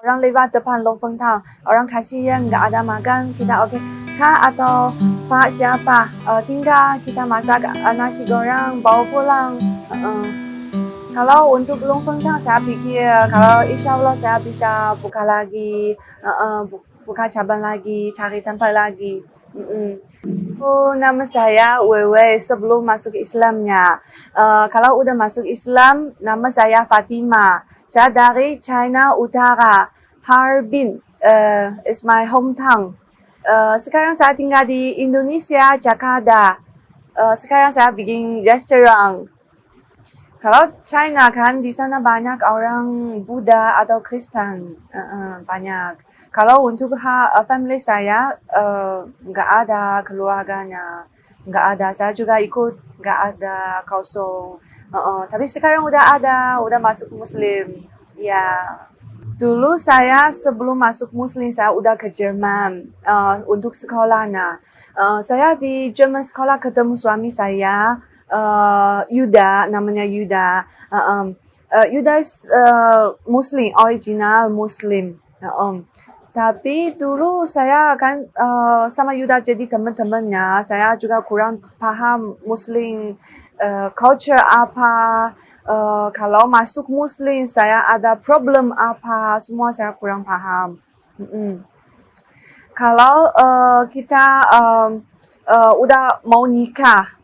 Orang lewat depan Longfengtang, orang kasihan nggak ada makan, kita oke, Kak atau Pak siapa, tinggal kita masak nasi goreng bawa pulang. Kalau untuk Longfengtang saya pikir kalau insya Allah saya bisa buka lagi, buka cabang lagi, cari tempat lagi. Nama saya Wewe sebelum masuk Islamnya. Kalau udah masuk Islam, nama saya Fatima. Saya dari China Utara, Harbin. Is my hometown. Sekarang saya tinggal di Indonesia, Jakarta. Sekarang saya bikin restoran. Kalau China kan di sana banyak orang Buddha atau Kristen, banyak. Kalau untuk family saya nggak ada keluarganya, nggak ada. Saya juga ikut nggak ada kosong. Tapi sekarang udah ada, udah masuk Muslim. Ya. Dulu saya sebelum masuk Muslim saya udah ke Jerman untuk sekolahnya. Saya di Jerman sekolah ketemu suami saya. Yuda, namanya Yuda. Yuda Muslim, original Muslim. Tapi dulu saya kan sama Yuda jadi teman-temannya. Saya juga kurang paham Muslim culture apa. Kalau masuk Muslim saya ada problem apa, semua saya kurang paham. Kalau kita udah mau nikah,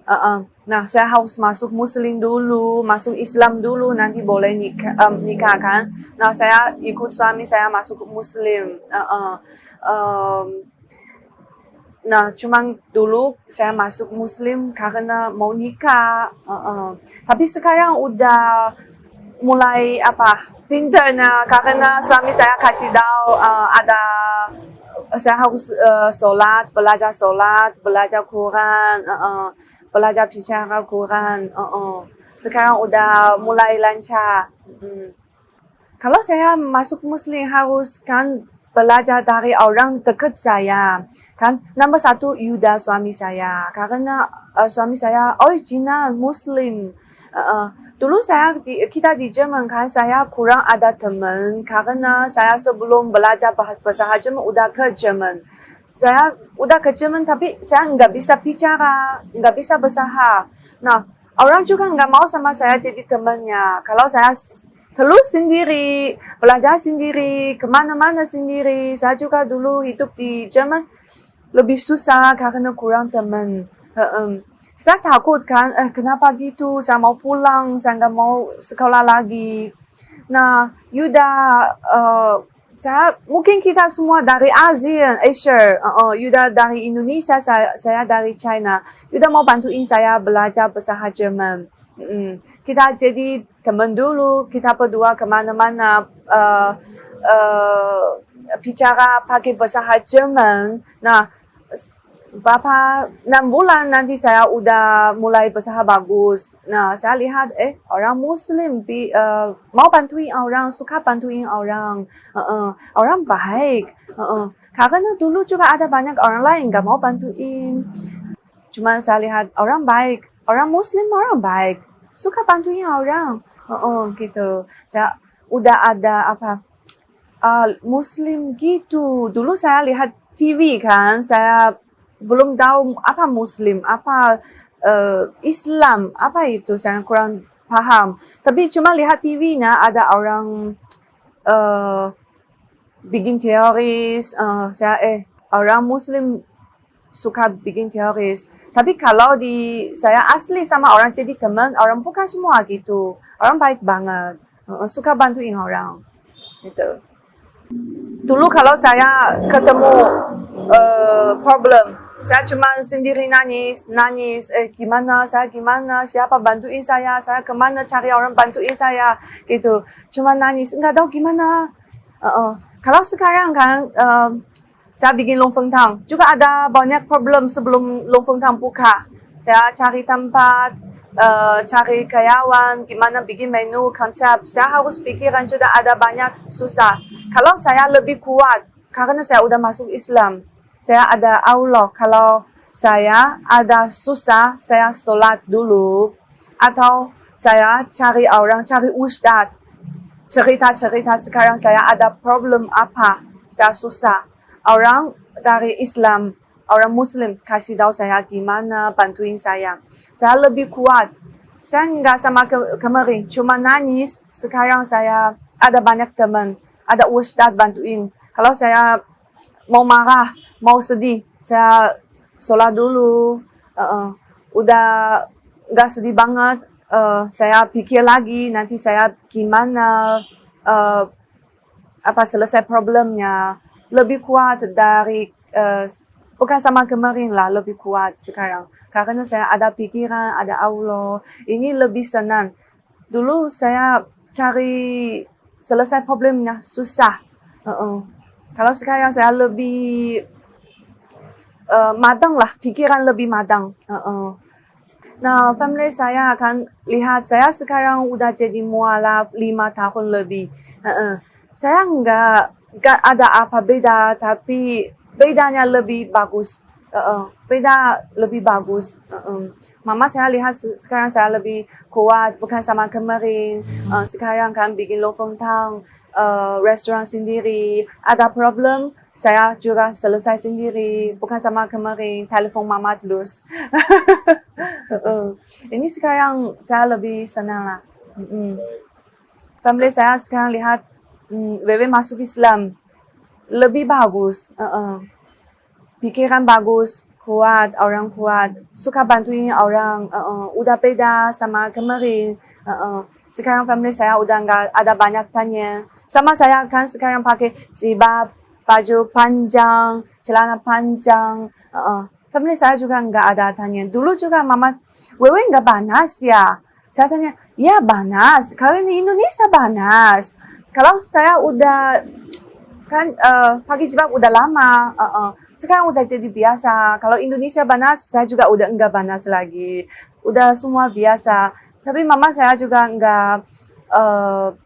nah saya harus masuk Muslim dulu, masuk Islam dulu, nanti boleh nikah kan. Nah saya ikut suami saya masuk Muslim. Nah cuman dulu saya masuk Muslim karena mau nikah. Tapi sekarang udah mulai pintarnya karena suami saya kasih tahu ada saya harus belajar Quran, belajar bicara Quran. Sekarang udah mulai lancar. Kalau saya masuk Muslim harus kan belajar dari orang dekat saya. Kan nomor satu Yuda suami saya. Karena suami saya original Muslim. Dulu kita di Jerman kan saya kurang ada teman karena saya sebelum belajar bahasa Jerman udah ke Jerman. Saya udah ke Jerman tapi saya nggak bisa bicara, nggak bisa berusaha. Nah orang juga nggak mau sama saya jadi temannya. Kalau saya terus sendiri, belajar sendiri, kemana-mana sendiri. Saya juga dulu hidup di Jerman lebih susah karena kurang teman. Saya takut kan, kenapa gitu, saya mau pulang, saya nggak mau sekolah lagi. Nah, Yuda, mungkin kita semua dari Asia. Yuda dari Indonesia, saya dari China. Yuda mau bantuin saya belajar bahasa Jerman. Kita jadi teman dulu, kita berdua kemana-mana bicara pakai bahasa Jerman. Nah, 6 bulan nanti saya udah mulai bahasa bagus. Nah, saya lihat orang Muslim mau bantuin orang, suka bantuin orang, orang baik. Karena dulu juga ada banyak orang lain nggak mau bantuin. Cuma saya lihat orang baik, orang Muslim orang baik, suka bantuin orang. Gitu. Saya udah ada Muslim gitu. Dulu saya lihat TV kan, saya belum tahu apa Muslim, apa Islam, apa itu saya kurang paham. Tapi cuma lihat TV-nya ada orang bikin teoris, orang Muslim suka bikin teoris. Tapi kalau saya asli sama orang jadi teman, orang bukan semua gitu. Orang baik banget, suka bantuin orang. Gitu. Dulu kalau saya ketemu problem, saya cuma sendiri nangis, gimana, siapa bantuin saya kemana cari orang bantuin saya, gitu. Cuma nangis, nggak tahu gimana. Kalau sekarang kan, saya bikin Longfengtang, juga ada banyak problem sebelum Longfengtang buka. Saya cari tempat, cari karyawan, gimana bikin menu, konsep. Saya harus pikiran juga ada banyak susah. Kalau saya lebih kuat, karena saya udah masuk Islam. Saya ada Allah, kalau saya ada susah, saya sholat dulu. Atau saya cari orang, cari ustadz. cerita-cerita sekarang saya ada problem apa, saya susah. Orang dari Islam, orang Muslim kasih tahu saya gimana bantuin saya. Saya lebih kuat. Saya nggak sama kemarin, cuma nangis. Sekarang saya ada banyak teman, ada ustadz bantuin. Kalau saya mau marah, mau sedih, saya sholat dulu. Udah nggak sedih banget, saya pikir lagi nanti saya gimana selesai problemnya. Lebih kuat dari bukan sama kemarin lah, lebih kuat sekarang. Karena saya ada pikiran, ada Allah. Ini lebih senang. Dulu saya cari selesai problemnya susah. Kalau sekarang saya lebih matang lah, pikiran lebih matang. Nah, family saya akan lihat saya sekarang udah jadi mualaf 5 tahun lebih. Saya nggak ada apa beda, tapi bedanya lebih bagus. Beda lebih bagus. Mama saya lihat sekarang saya lebih kuat, bukan sama kemarin. Sekarang kan bikin lofontang, restoran sendiri. Ada problem, saya juga selesai sendiri, bukan sama kemarin telepon mama terus. Ini sekarang saya lebih senang lah. Family saya sekarang lihat Wewe masuk Islam lebih bagus. Pikiran bagus, kuat, orang kuat, suka bantuin orang. Udah beda sama kemarin. Sekarang family saya udah nggak ada banyak tanya. Sama saya kan sekarang pakai jilbab, baju panjang, celana panjang. Family saya juga nggak ada tanya. Dulu juga mama, Wewe nggak panas ya? Saya tanya, ya panas. Kalau di Indonesia panas. Kalau saya udah kan pakai jilbab udah lama. Sekarang udah jadi biasa. Kalau Indonesia panas, saya juga udah enggak panas lagi. Udah semua biasa. Tapi mama saya juga enggak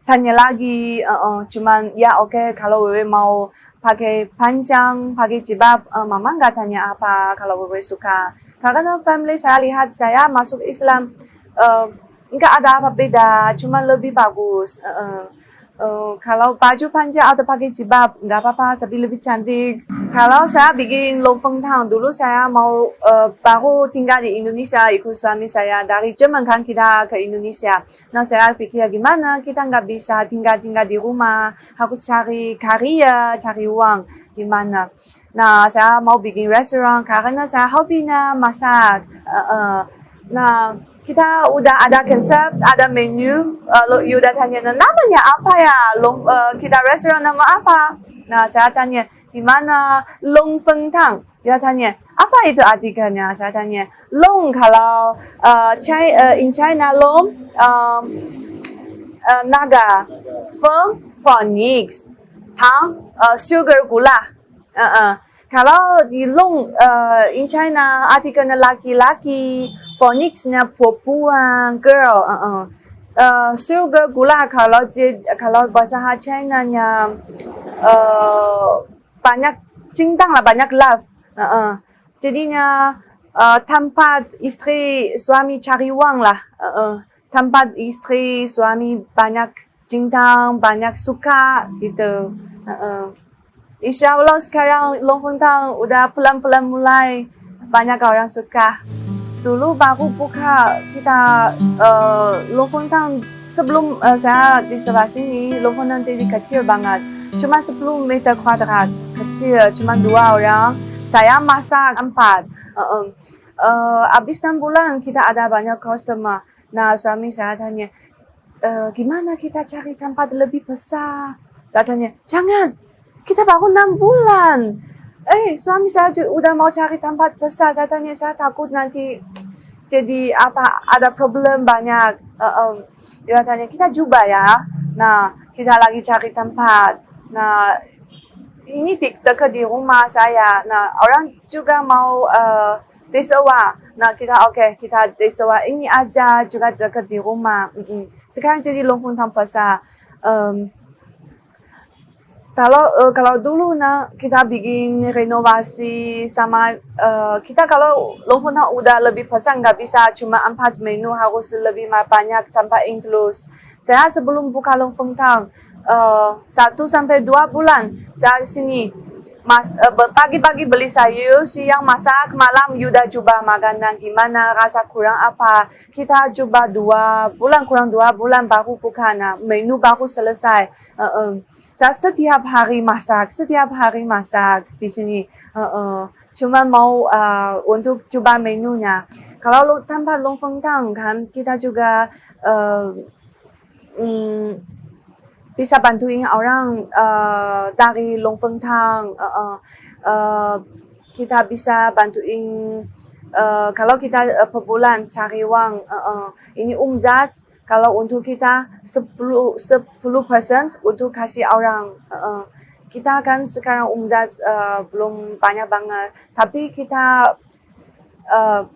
tanya lagi. Cuman ya oke, kalau Wewe mau pakai panjang, pakai jilbab, mama enggak tanya apa kalau Wewe suka. Karena family saya lihat saya masuk Islam enggak ada apa beda, cuma lebih bagus. Kalau baju panjang atau pakai jilbab nggak apa-apa, tapi lebih cantik. Kalau saya bikin lofontang, dulu saya mau baru tinggal di Indonesia, ikut suami saya dari Jerman kan kita ke Indonesia. Nah saya pikir gimana kita nggak bisa tinggal di rumah, harus cari karya, cari uang gimana. Nah saya mau bikin restoran karena saya hobinya masak. Nah kita udah ada konsep, ada menu. You udah tanya, namanya apa ya? Kita restoran nama apa? Nah, saya tanya, gimana lofontang? Dia tanya, apa itu artikelnya? Saya tanya, long kalau in China long naga, feng phoenix, tang sugar gula. Kalau di long in China artikelnya laki-laki, phoenixnya perempuan, girl. Sugar gula kalau bahasa China-nya banyak cinta lah, banyak love. Jadinya tempat istri suami cari uang lah. Tempat istri suami banyak cinta, banyak suka gitu. Insya Allah sekarang lofontang udah pelan-pelan mulai banyak orang suka. Dulu baru buka kita lofontang sebelum saya di sebelah sini, lofontang jadi kecil banget. Cuma 10 meter kuadrat, kecil, cuma 2 orang. Saya masak 4. Habis 6 bulan kita ada banyak customer. Nah suami saya tanya, gimana kita cari tempat lebih besar? Saya tanya, jangan, kita baru 6 bulan. Suami saya udah mau cari tempat besar. Saya tanya, saya takut nanti jadi ada problem banyak. Dia tanya, kita coba ya. Nah, kita lagi cari tempat. Nah, ini dekat di rumah saya. Nah, orang juga mau disewa. Nah, kita disewa ini aja juga dekat di rumah. Sekarang jadi lofontang besar. kalau dulu kita bikin renovasi sama kita kalau Longfeng udah lebih pesan nggak bisa cuma 4 menu harus lebih banyak tanpa include. Saya sebelum buka Longfeng 1 sampai 2 bulan saya di sini. Pagi-pagi beli sayur, siang masak, malam Yuda coba makanan gimana, rasa kurang apa. Kita coba 2 bulan, kurang 2 bulan baru buka, menu baru selesai. Saya setiap hari masak di sini. Cuma mau untuk coba menunya. Kalau tanpa Longfeng Tang kan kita juga bisa bantuin orang dari Longfeng Tang. Kita bisa bantuin kalau kita per bulan cari uang. Ini umzat kalau untuk kita 10% untuk kasih orang. Kita kan sekarang umzat belum banyak banget, tapi kita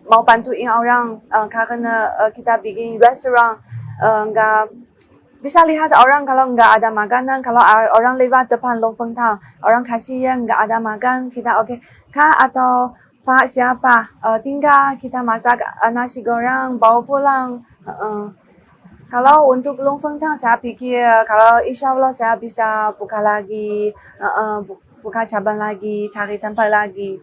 mau bantuin orang karena kita bikin restoran nggak bisa lihat orang kalau nggak ada makanan, kalau orang lewat depan Longfeng Tang, orang kasihan nggak ada makan, kita oke, Kak atau Pak siapa, tinggal kita masak nasi goreng bawa pulang. Kalau untuk Longfeng Tang saya pikir kalau insya Allah saya bisa buka lagi, buka cabang lagi, cari tempat lagi.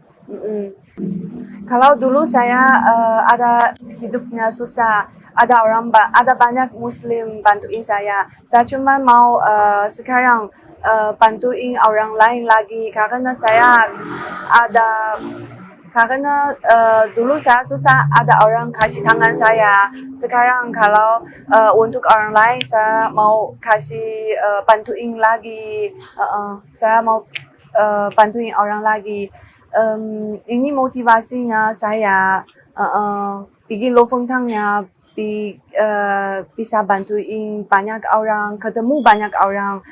Kalau dulu saya ada hidupnya susah, ada banyak Muslim bantuin saya. Saya cuma mau sekarang bantuin orang lain lagi karena saya dulu saya susah ada orang kasih tangan saya. Sekarang kalau untuk orang lain saya mau kasih bantuin lagi. Saya mau bantuin orang lagi. Ini motivasinya saya bikin Longfeng Tangnya bisa bantuin banyak orang, ketemu banyak orang,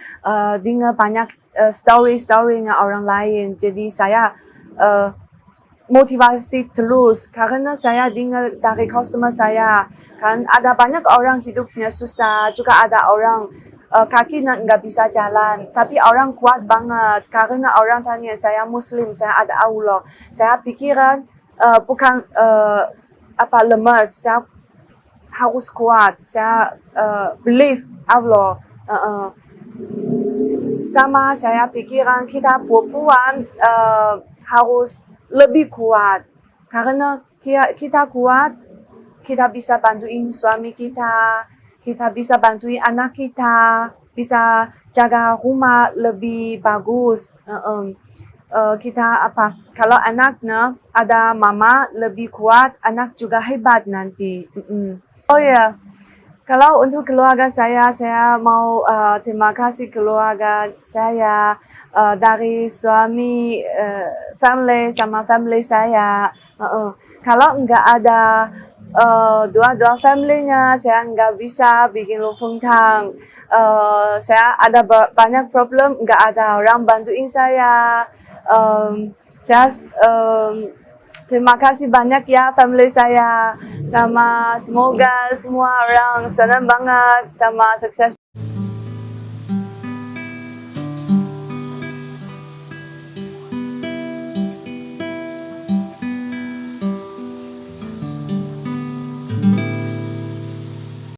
dengar banyak story-storynya orang lain. Jadi saya motivasi terus karena saya dengar dari customer saya kan ada banyak orang hidupnya susah, juga ada orang kaki nggak bisa jalan, tapi orang kuat banget karena orang tanya saya Muslim, saya ada Allah. Saya pikiran bukan lemas, saya harus kuat, saya believe Allah. Sama saya pikiran kita perempuan harus lebih kuat karena kita kuat, kita bisa bantuin suami kita, kita bisa bantuin anak kita, bisa jaga rumah lebih bagus. Kita kalau anaknya ada mama lebih kuat, anak juga hebat nanti. Oh ya, kalau untuk keluarga saya mau terima kasih keluarga saya dari suami, family sama family saya. Kalau nggak ada dua family-nya, saya nggak bisa bikin Longfeng Tang. Saya ada banyak problem, nggak ada orang bantuin saya. Saya terima kasih banyak ya family saya, sama semoga semua orang senang banget sama sukses